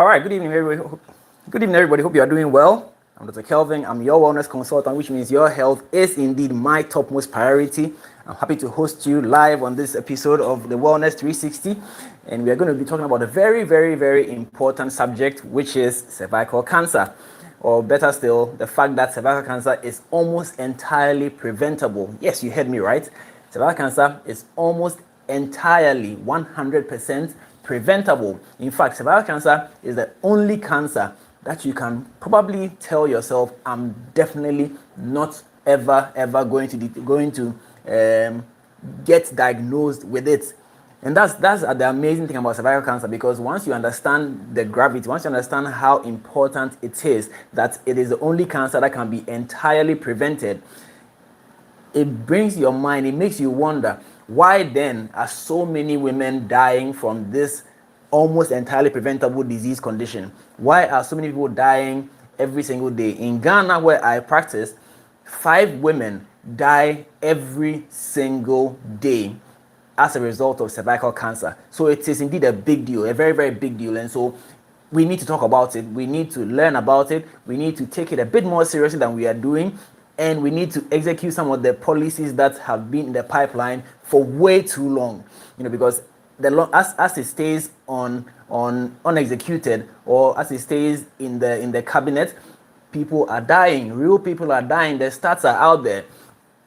All right, good evening, everybody. Good evening, everybody. Hope you are doing well. I'm Dr. Kelvin. I'm your wellness consultant, which means your health is indeed my topmost priority. I'm happy to host you live on this episode of the Wellness 360. And we are going to be talking about a very, very, very important subject, which is cervical cancer. Or better still, the fact that cervical cancer is almost entirely preventable. Yes, you heard me right. Cervical cancer is almost entirely 100% preventable. In fact, cervical cancer is the only cancer that you can probably tell yourself, I'm definitely not ever going to get diagnosed with it. And that's the amazing thing about cervical cancer, because once you understand the gravity, once you understand how important it is that it is the only cancer that can be entirely prevented, it brings your mind, it makes you wonder, why then are so many women dying from this almost entirely preventable disease condition? Why are so many people dying every single day? In Ghana, where I practice, 5 women die every single day as a result of cervical cancer. So it is indeed a big deal, a very, very big deal. And so we need to talk about it. We need to learn about it. We need to take it a bit more seriously than we are doing. And we need to execute some of the policies that have been in the pipeline for way too long. Because as it stays on unexecuted, or as it stays in the cabinet, people are dying. Real people are dying. The stats are out there.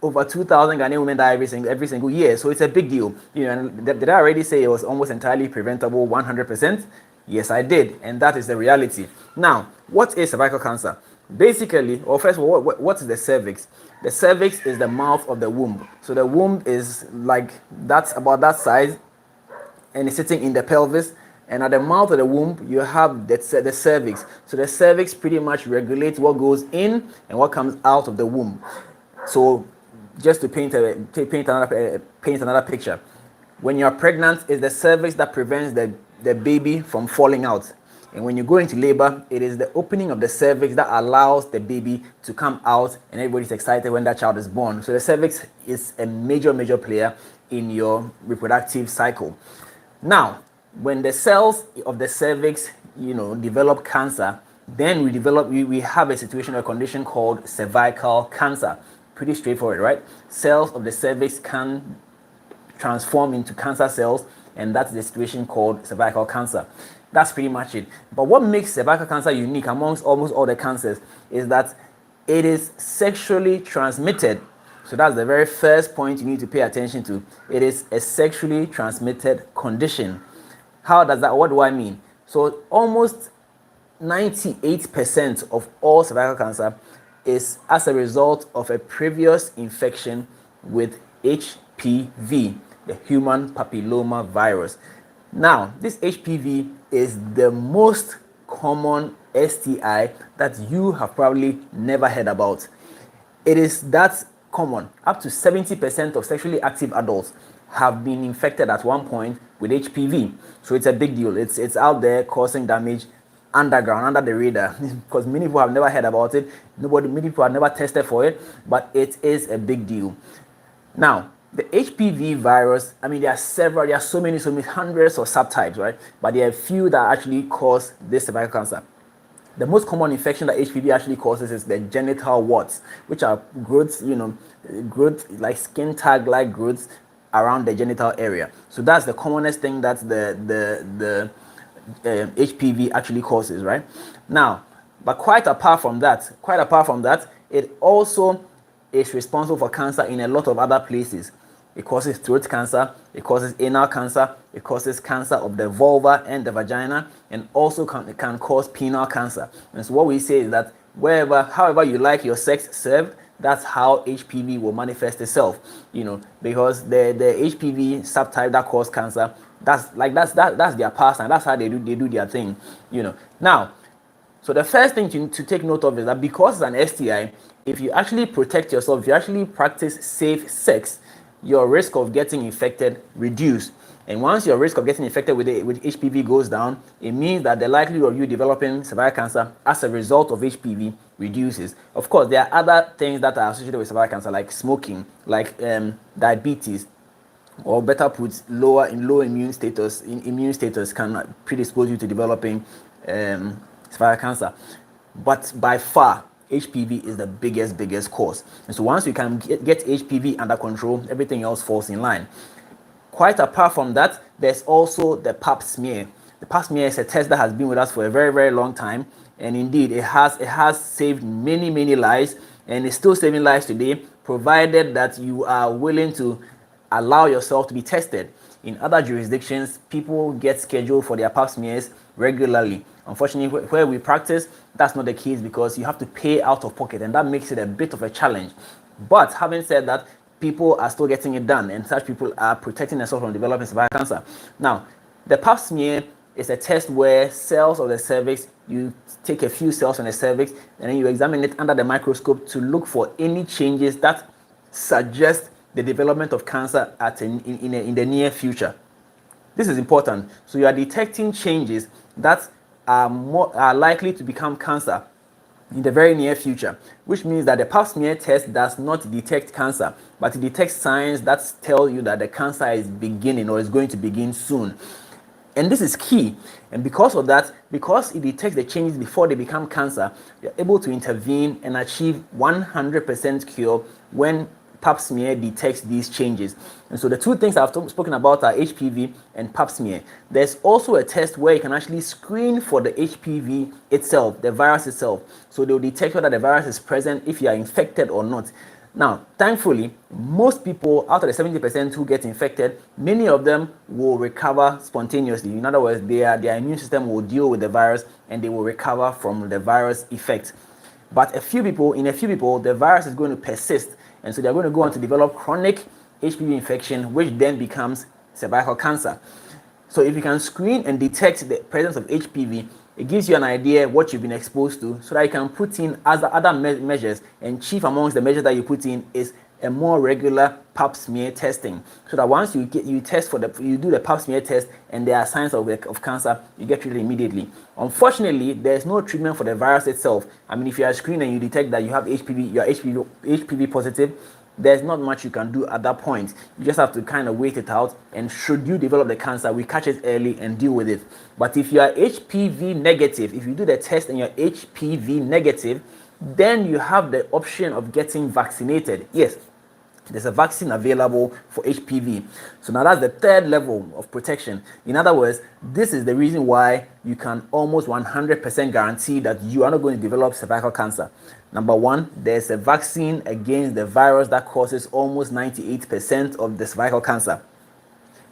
Over 2,000 Ghanaian women die every single year. So it's a big deal. And did I already say it was almost entirely preventable 100%? Yes, I did. And that is the reality. Now, what is cervical cancer? Basically, or first of all, what is the cervix? The cervix is the mouth of the womb. So the womb is like that's about that size, and it's sitting in the pelvis. And at the mouth of the womb, you have the cervix. So the cervix pretty much regulates what goes in and what comes out of the womb. So just to paint another picture, when you're pregnant, it's the cervix that prevents the baby from falling out. And when you go into labor, it is the opening of the cervix that allows the baby to come out, and everybody's excited when that child is born. So the cervix is a major player in your reproductive cycle. Now, when the cells of the cervix, develop cancer, then we have a situation, a condition called cervical cancer. Pretty straightforward, right? Cells of the cervix can transform into cancer cells, and that's the situation called cervical cancer. That's pretty much it. But what makes cervical cancer unique amongst almost all the cancers is that it is sexually transmitted. So that's the very first point you need to pay attention to. It is a sexually transmitted condition. What do I mean? So almost 98% of all cervical cancer is as a result of a previous infection with HPV, the human papilloma virus. Now, this HPV is the most common STI that you have probably never heard about. It is that common. Up to 70% of sexually active adults have been infected at one point with HPV. So it's a big deal. It's out there causing damage underground, under the radar, because many people have never heard about it. Many people have never tested for it, but it is a big deal. Now, the HPV virus, there are so many, hundreds of subtypes, right? But there are a few that actually cause this cervical cancer. The most common infection that HPV actually causes is the genital warts, which are growths, growth like skin tag-like growths around the genital area. So that's the commonest thing that the HPV actually causes, right? Now, but quite apart from that, it also is responsible for cancer in a lot of other places. It causes throat cancer, it causes anal cancer, it causes cancer of the vulva and the vagina, and also can cause penile cancer. And so what we say is that however you like your sex served, that's how HPV will manifest itself. Because the HPV subtype that causes cancer, that's their pastime. That's how they do their thing. Now, so the first thing to take note of is that because it's an STI, if you actually protect yourself, if you actually practice safe sex, your risk of getting infected reduces. And once your risk of getting infected with HPV goes down, it means that the likelihood of you developing cervical cancer as a result of HPV reduces. Of course, there are other things that are associated with cervical cancer, like smoking, like diabetes, or better put, low immune status can predispose you to developing cervical cancer. But by far, HPV is the biggest cause. And so once you can get HPV under control, everything else falls in line. Quite apart from that, there's also the pap smear. The pap smear is a test that has been with us for a very long time, and indeed it has saved many lives, and it's still saving lives today, provided that you are willing to allow yourself to be tested. In other jurisdictions, people get scheduled for their pap smears regularly. Unfortunately, where we practice, that's not the case because you have to pay out of pocket, and that makes it a bit of a challenge. But having said that, people are still getting it done, and such people are protecting themselves from developing cervical cancer. Now, the pap smear is a test where cells of the cervix, you take a few cells on the cervix and then you examine it under the microscope to look for any changes that suggest the development of cancer in the near future. This is important. So you are detecting changes that are likely to become cancer in the very near future, which means that the pap smear test does not detect cancer, but it detects signs that tell you that the cancer is beginning or is going to begin soon. And this is key. And because of that, because it detects the changes before they become cancer, you're able to intervene and achieve 100% cure when pap smear detects these changes. And so the two things I've spoken about are HPV and pap smear. There's also a test where you can actually screen for the HPV itself, the virus itself. So they'll detect whether the virus is present, if you are infected or not. Now, thankfully, most people out of the 70% who get infected, many of them will recover spontaneously. In other words, their immune system will deal with the virus and they will recover from the virus effect. But in a few people, the virus is going to persist, and so they're going to go on to develop chronic HPV infection, which then becomes cervical cancer. So if you can screen and detect the presence of HPV, it gives you an idea what you've been exposed to, so that you can put in other measures, and chief amongst the measures that you put in is a more regular pap smear testing, so that once you do the pap smear test and there are signs of cancer, you get treated immediately. Unfortunately, there's no treatment for the virus itself. I mean, if you are screened and you detect that you have HPV, you are HPV positive, there's not much you can do at that point. You just have to kind of wait it out, and should you develop the cancer, we catch it early and deal with it. But if you are HPV negative, if you do the test and you're HPV negative, then you have the option of getting vaccinated. Yes, there's a vaccine available for HPV. So now that's the third level of protection. In other words, this is the reason why you can almost 100% guarantee that you are not going to develop cervical cancer. Number one, there's a vaccine against the virus that causes almost 98% of the cervical cancer.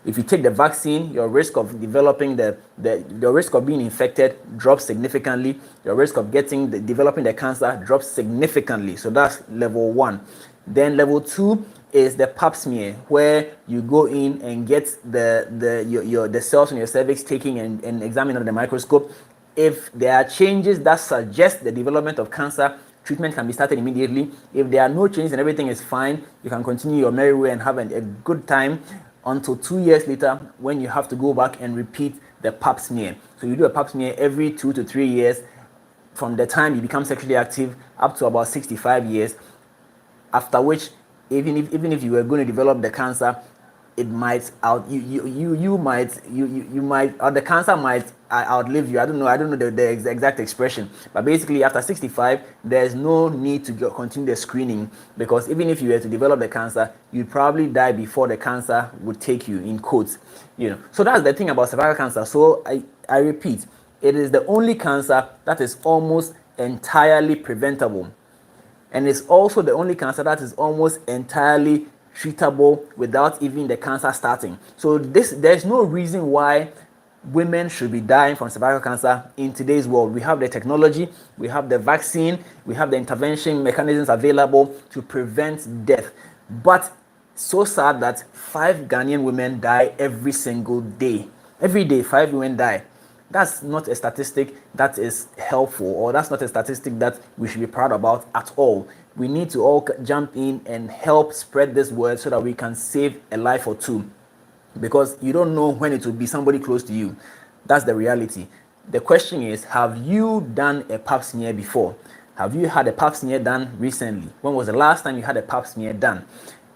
If you take the vaccine, your risk of developing your risk of being infected drops significantly. Your risk of developing the cancer drops significantly. So that's level one. Then level two is the pap smear, where you go in and get the cells on your cervix taken and examined under the microscope. If there are changes that suggest the development of cancer, treatment can be started immediately. If there are no changes and everything is fine, you can continue your merry way and have a good time until 2 years later, when you have to go back and repeat the pap smear. So you do a pap smear every 2 to 3 years from the time you become sexually active up to about 65 years. After which, even if you were going to develop the cancer, it might the cancer might outlive you. I don't know the exact expression, but basically after 65, there's no need to continue the screening, because even if you were to develop the cancer, you'd probably die before the cancer would take you, in quotes. So that's the thing about cervical cancer. So I repeat, it is the only cancer that is almost entirely preventable. And it's also the only cancer that is almost entirely treatable without even the cancer starting. So there's no reason why women should be dying from cervical cancer in today's world. We have the technology, we have the vaccine, we have the intervention mechanisms available to prevent death. But so sad that 5 Ghanaian women die every single day. Every day, 5 women die. That's not a statistic that is helpful, or that's not a statistic that we should be proud about at all. We need to all jump in and help spread this word so that we can save a life or two, because you don't know when it will be somebody close to you. That's the reality. The question is, have you done a pap smear before? Have you had a pap smear done recently? When was the last time you had a pap smear done?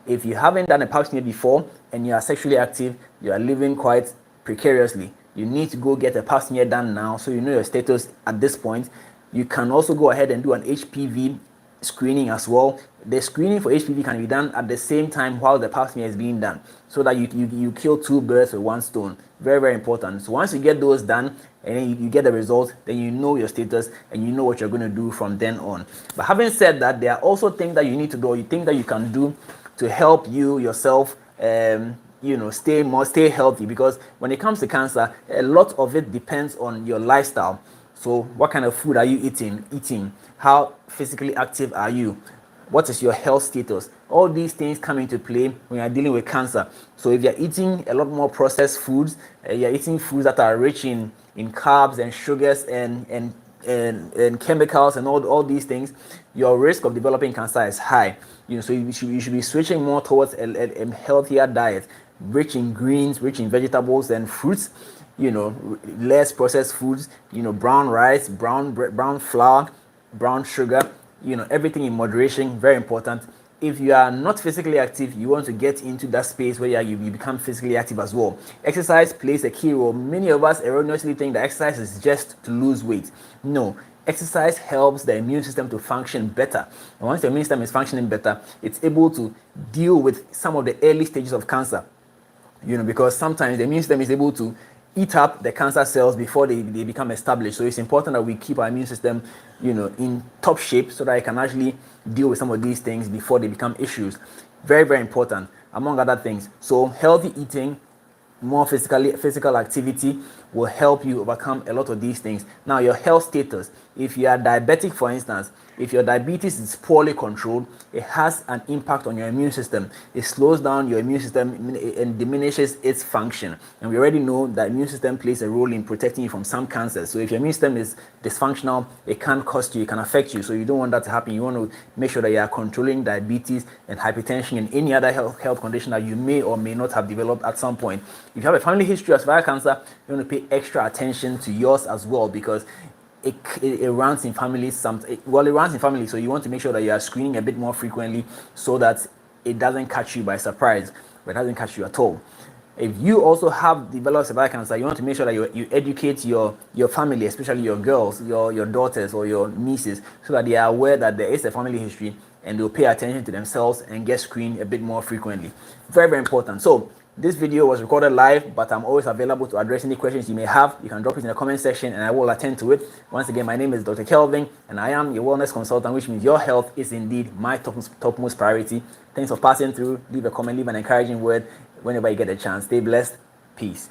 If you haven't done a pap smear before and you are sexually active, you are living quite precariously. you need to go get a pap smear done now so you know your status at this point. You can also go ahead and do an HPV screening as well. The screening for HPV can be done at the same time while the pap smear is being done, so that you kill two birds with one stone. Very, very important. So once you get those done and then you get the results, then you know your status and you know what you're going to do from then on. But having said that, there are also things that you need to do, you think that you can do to help you yourself stay healthy, because when it comes to cancer, a lot of it depends on your lifestyle. So what kind of food are you eating? How physically active are you? What is your health status? All these things come into play when you're dealing with cancer. So if you're eating a lot more processed foods, you're eating foods that are rich in carbs and sugars and chemicals and all these things, your risk of developing cancer is high. So you should be switching more towards a healthier diet, rich in greens, rich in vegetables and fruits. Less processed foods. Brown rice, brown flour, brown sugar. Everything in moderation. Very important. If you are not physically active, you want to get into that space where you become physically active as well. Exercise plays a key role. Many of us erroneously think that exercise is just to lose weight. No, exercise helps the immune system to function better. And once the immune system is functioning better, it's able to deal with some of the early stages of cancer. Because sometimes the immune system is able to eat up the cancer cells before they become established. So it's important that we keep our immune system, in top shape so that it can actually deal with some of these things before they become issues. Very, very important, among other things. So healthy eating, more physical activity will help you overcome a lot of these things. Now, your health status. If you are diabetic, for instance, if your diabetes is poorly controlled, it has an impact on your immune system. It slows down your immune system and diminishes its function. And we already know that immune system plays a role in protecting you from some cancers. So if your immune system is dysfunctional, it can cost you, it can affect you. So you don't want that to happen. You want to make sure that you are controlling diabetes and hypertension and any other health condition that you may or may not have developed at some point. If you have a family history of cervical cancer, you want to pay extra attention to yours as well, because it runs in families. It runs in families, so you want to make sure that you are screening a bit more frequently so that it doesn't catch you by surprise, but it doesn't catch you at all. If you also have developed cervical cancer, you want to make sure that you educate your family, especially your girls, your daughters or your nieces, so that they are aware that there is a family history and they'll pay attention to themselves and get screened a bit more frequently. Very, very important. So this video was recorded live, but I'm always available to address any questions you may have. You can drop it in the comment section and I will attend to it. Once again, my name is Dr. Kelvin and I am your wellness consultant, which means your health is indeed my topmost priority. Thanks for passing through. Leave a comment, leave an encouraging word whenever you get a chance. Stay blessed. Peace.